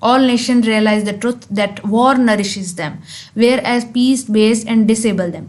All nations realize the truth that war nourishes them, whereas peace based and disable them.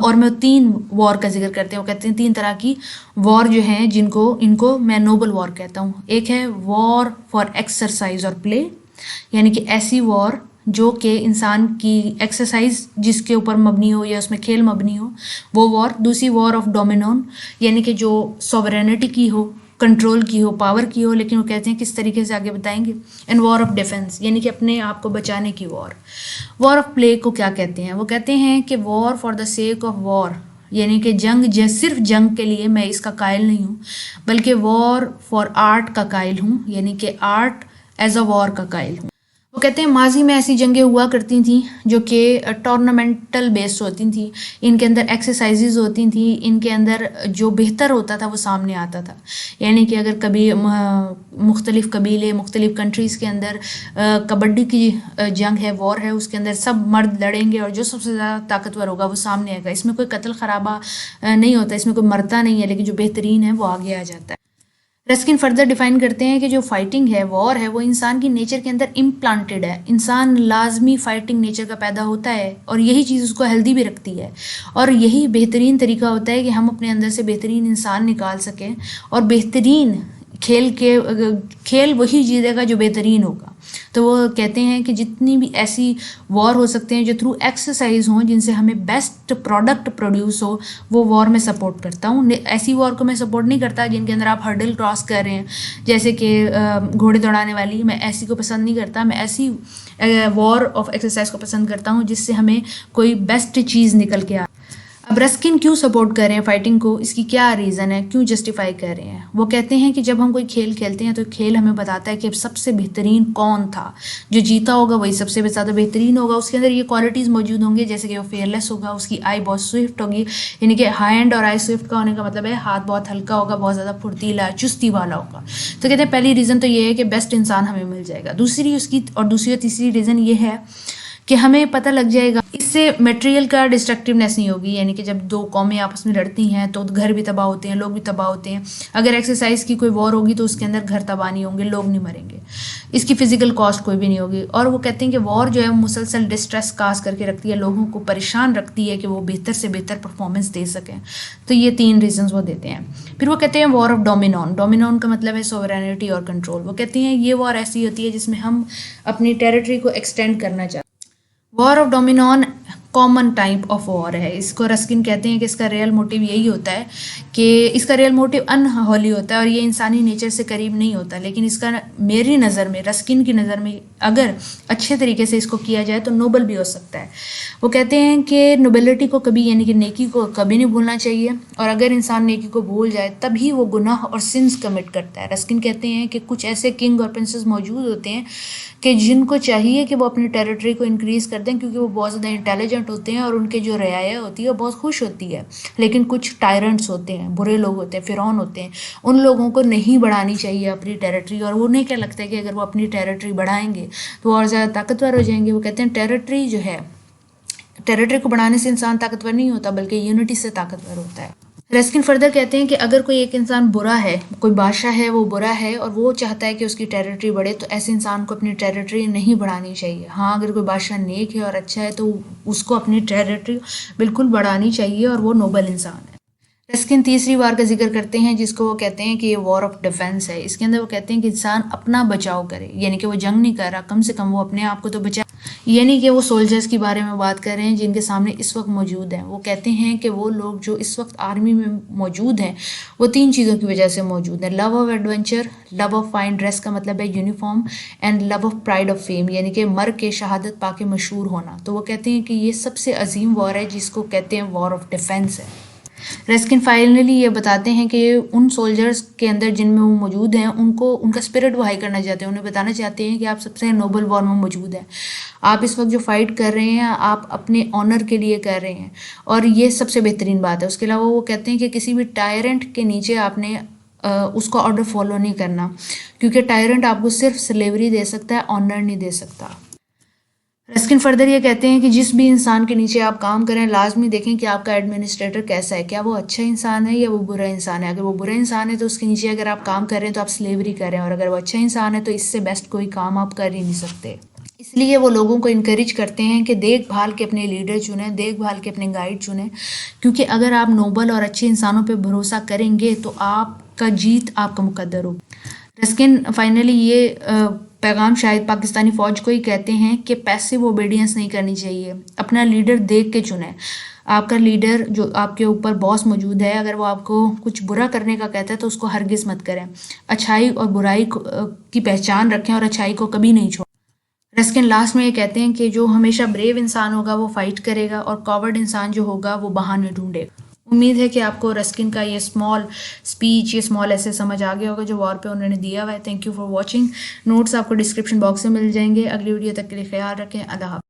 اور میں 3 وار کا ذکر کرتے ہیں. وہ کہتے ہیں 3 طرح کی وار جو ہیں ان کو میں نوبل وار کہتا ہوں. ایک ہے وار فار ایکسرسائز اور پلے، یعنی کہ ایسی وار جو کہ انسان کی ایکسرسائز جس کے اوپر مبنی ہو یا اس میں کھیل مبنی ہو، وہ وار. دوسری وار آف ڈومینون، یعنی کہ جو سوورینٹی کی ہو، کنٹرول کی ہو، پاور کی ہو، لیکن وہ کہتے ہیں کس طریقے سے آگے بتائیں گے. اینڈ وار آف ڈیفینس، یعنی کہ اپنے آپ کو بچانے کی وار. وار آف پلے کو کیا کہتے ہیں؟ وہ کہتے ہیں کہ war for the sake of war, یعنی کہ صرف جنگ کے لیے میں اس کا قائل نہیں ہوں، بلکہ وار فار آرٹ کا قائل ہوں، یعنی کہ آرٹ ایز اے وار کا قائل ہوں. وہ کہتے ہیں ماضی میں ایسی جنگیں ہوا کرتی تھیں جو کہ ٹورنامنٹل بیسڈ ہوتی تھیں، ان کے اندر ایکسرسائزز ہوتی تھیں، ان کے اندر جو بہتر ہوتا تھا وہ سامنے آتا تھا. یعنی کہ اگر کبھی مختلف قبیلے، مختلف کنٹریز کے اندر کبڈی کی جنگ ہے، وار ہے، اس کے اندر سب مرد لڑیں گے اور جو سب سے زیادہ طاقتور ہوگا وہ سامنے آئے گا. اس میں کوئی قتل خرابہ نہیں ہوتا، اس میں کوئی مرتا نہیں ہے، لیکن جو بہترین ہے وہ آگے آ جاتا ہے. رسکن فردر ڈیفائن کرتے ہیں کہ جو فائٹنگ ہے، وار ہے، وہ انسان کی نیچر کے اندر امپلانٹڈ ہے. انسان لازمی فائٹنگ نیچر کا پیدا ہوتا ہے اور یہی چیز اس کو ہیلدی بھی رکھتی ہے، اور یہی بہترین طریقہ ہوتا ہے کہ ہم اپنے اندر سے بہترین انسان نکال سکیں اور بہترین کھیل وہی جیتے گا جو بہترین ہوگا. تو وہ کہتے ہیں کہ جتنی بھی ایسی وار ہو سکتے ہیں جو تھرو ایکسرسائز ہوں، جن سے ہمیں بیسٹ پروڈکٹ پروڈیوس ہو، وہ وار میں سپورٹ کرتا ہوں. ایسی وار کو میں سپورٹ نہیں کرتا جن کے اندر آپ ہرڈل کراس کر رہے ہیں، جیسے کہ گھوڑے دوڑانے والی. میں ایسی کو پسند نہیں کرتا. میں ایسی وار آف ایکسرسائز کو پسند کرتا ہوں جس سے ہمیں کوئی بیسٹ چیز نکل کے آ. اب رسکن کیوں سپورٹ کر رہے ہیں فائٹنگ کو؟ اس کی کیا ریزن ہے، کیوں جسٹیفائی کر رہے ہیں؟ وہ کہتے ہیں کہ جب ہم کوئی کھیل کھیلتے ہیں تو کھیل ہمیں بتاتا ہے کہ سب سے بہترین کون تھا. جو جیتا ہوگا وہی سب سے زیادہ بہترین ہوگا. اس کے اندر یہ کوالٹیز موجود ہوں گے، جیسے کہ وہ فیئرلیس ہوگا، اس کی آئی بہت سوئفٹ ہوگی. یعنی کہ ہائی ہینڈ اور آئی سوئفٹ کا ہونے کا مطلب ہے ہاتھ بہت ہلکا ہوگا، بہت زیادہ پھرتیلا، چستی والا ہوگا. تو کہتے ہیں پہلی ریزن تو یہ ہے کہ بیسٹ انسان ہمیں مل جائے گا. دوسری اور تیسری ریزن یہ ہے کہ ہمیں پتہ لگ جائے گا، اس سے میٹیریل کا ڈسٹرکٹیونیس نہیں ہوگی. یعنی کہ جب 2 قومیں آپس میں لڑتی ہیں تو گھر بھی تباہ ہوتے ہیں، لوگ بھی تباہ ہوتے ہیں. اگر ایکسرسائز کی کوئی وار ہوگی تو اس کے اندر گھر تباہ نہیں ہوں گے، لوگ نہیں مریں گے، اس کی فزیکل کاسٹ کوئی بھی نہیں ہوگی. اور وہ کہتے ہیں کہ وار جو ہے مسلسل ڈسٹریس کاز کر کے رکھتی ہے، لوگوں کو پریشان رکھتی ہے کہ وہ بہتر سے بہتر پرفارمنس دے سکیں. تو یہ 3 ریزنز وہ دیتے ہیں. پھر وہ کہتے ہیں وار آف ڈومینون. ڈومینون کا مطلب ہے سوورینٹی اور کنٹرول. وہ کہتے ہیں یہ وار ایسی ہوتی ہے جس میں ہم اپنی ٹیریٹری کو ایکسٹینڈ کرنا چاہتے ہیں. War of dominion common type of war ہے. اس کو رسکن کہتے ہیں کہ اس کا ریئل موٹیو یہی ہوتا ہے کہ اس کا ریئل موٹیو انہولی ہوتا ہے اور یہ انسانی نیچر سے قریب نہیں ہوتا. لیکن اس کا میری نظر میں، رسکن کی نظر میں، اگر اچھے طریقے سے اس کو کیا جائے تو نوبل بھی ہو سکتا ہے. وہ کہتے ہیں کہ نوبلٹی کو کبھی، یعنی کہ نیکی کو کبھی نہیں بھولنا چاہیے، اور اگر انسان نیکی کو بھول جائے تبھی وہ گناہ اور سنس کمٹ کرتا ہے. رسکن کہتے ہیں کہ کچھ ایسے کنگ اور پرنسز موجود ہوتے ہیں کہ جن کو چاہیے کہ وہ اپنی ٹیریٹری کو انکریز کر دیں، کیونکہ وہ بہت زیادہ انٹیلیجنٹ ہوتے ہیں اور ان کے جو رعایا ہوتی ہے وہ بہت خوش ہوتی ہے. لیکن کچھ ٹائرنٹس ہوتے ہیں، برے لوگ ہوتے ہیں، فرعون ہوتے ہیں، ان لوگوں کو نہیں بڑھانی چاہیے اپنی ٹیریٹری. اور انہیں کیا لگتا ہے کہ اگر وہ اپنی ٹیریٹری بڑھائیں گے تو وہ اور زیادہ طاقتور ہو جائیں گے. وہ کہتے ہیں ٹیریٹری جو ہے، ٹیریٹری کو بڑھانے سے انسان طاقتور نہیں ہوتا بلکہ یونٹی سے طاقتور ہوتا ہے. رسکن فردر کہتے ہیں کہ اگر کوئی ایک انسان برا ہے، کوئی بادشاہ ہے وہ برا ہے اور وہ چاہتا ہے کہ اس کی ٹیریٹری بڑھے، تو ایسے انسان کو اپنی ٹیریٹری نہیں بڑھانی چاہیے. ہاں اگر کوئی بادشاہ نیک ہے اور اچھا ہے تو اس کو اپنی ٹیریٹری بالکل بڑھانی چاہیے اور وہ نوبل انسان ہے. رسکن تیسری وار کا ذکر کرتے ہیں جس کو وہ کہتے ہیں کہ یہ وار آف ڈیفینس ہے. اس کے اندر وہ کہتے ہیں کہ انسان اپنا بچاؤ کرے، یعنی کہ وہ جنگ نہیں کر رہا، کم سے کم وہ اپنے آپ کو تو بچا. یعنی کہ وہ سولجرز کے بارے میں بات کر رہے ہیں جن کے سامنے اس وقت موجود ہیں. وہ کہتے ہیں کہ وہ لوگ جو اس وقت آرمی میں موجود ہیں وہ 3 چیزوں کی وجہ سے موجود ہیں: love of adventure, love of fine dress کا مطلب ہے uniform, and love of pride of fame, یعنی کہ مر کے شہادت پا کے مشہور ہونا. تو وہ کہتے ہیں کہ یہ سب سے عظیم وار ہے جس کو کہتے ہیں وار آف ڈیفینس ہے. رسکن فائنلی یہ بتاتے ہیں کہ ان سولجرز کے اندر جن میں وہ موجود ہیں ان کو ان کا اسپرٹ وہ ہائی کرنا چاہتے ہیں، انہیں بتانا چاہتے ہیں کہ آپ سب سے نوبل وار میں موجود ہیں. آپ اس وقت جو فائٹ کر رہے ہیں آپ اپنے آنر کے لیے کر رہے ہیں اور یہ سب سے بہترین بات ہے. اس کے علاوہ وہ کہتے ہیں کہ کسی بھی ٹائرنٹ کے نیچے آپ نے اس کا آرڈر فالو نہیں کرنا، کیونکہ ٹائرنٹ آپ کو صرف سلیوری دے سکتا ہے، آنر نہیں دے سکتا. رسکن فردر یہ کہتے ہیں کہ جس بھی انسان کے نیچے آپ کام کریں لازمی دیکھیں کہ آپ کا ایڈمنسٹریٹر کیسا ہے، کیا وہ اچھا انسان ہے یا وہ برا انسان ہے. اگر وہ برا انسان ہے تو اس کے نیچے اگر آپ کام کر رہے ہیں تو آپ سلیوری کر رہے ہیں، اور اگر وہ اچھا انسان ہے تو اس سے بیسٹ کوئی کام آپ کر ہی نہیں سکتے. اس لیے وہ لوگوں کو انکریج کرتے ہیں کہ دیکھ بھال کے اپنے لیڈر چنیں، دیکھ بھال کے اپنے گائیڈ چنیں، کیونکہ اگر آپ نوبل اور اچھے انسانوں پہ بھروسہ کریں گے تو آپ کا جیت آپ کا مقدر ہو۔ رسکن فائنلی یہ پیغام شاید پاکستانی فوج کو ہی کہتے ہیں کہ پیسیو اوبیڈینس نہیں کرنی چاہیے، اپنا لیڈر دیکھ کے چنیں۔ آپ کا لیڈر جو آپ کے اوپر باس موجود ہے، اگر وہ آپ کو کچھ برا کرنے کا کہتا ہے تو اس کو ہرگز مت کریں، اچھائی اور برائی کی پہچان رکھیں اور اچھائی کو کبھی نہیں چھوڑیں۔ رسکن لاسٹ میں یہ کہتے ہیں کہ جو ہمیشہ بریو انسان ہوگا وہ فائٹ کرے گا اور کاورڈ انسان جو ہوگا وہ بہانے ڈھونڈے گا۔ امید ہے کہ آپ کو رسکن کا یہ اسمال اسپیچ، یہ اسمال ایسے سمجھ آ گیا ہوگا جو وار پہ انہوں نے دیا ہوا ہے۔ Thank you for watching. Notes آپ کو ڈسکرپشن باکس میں مل جائیں گے۔ اگلی ویڈیو تک کے لیے خیال رکھیں۔ اللہ حافظ۔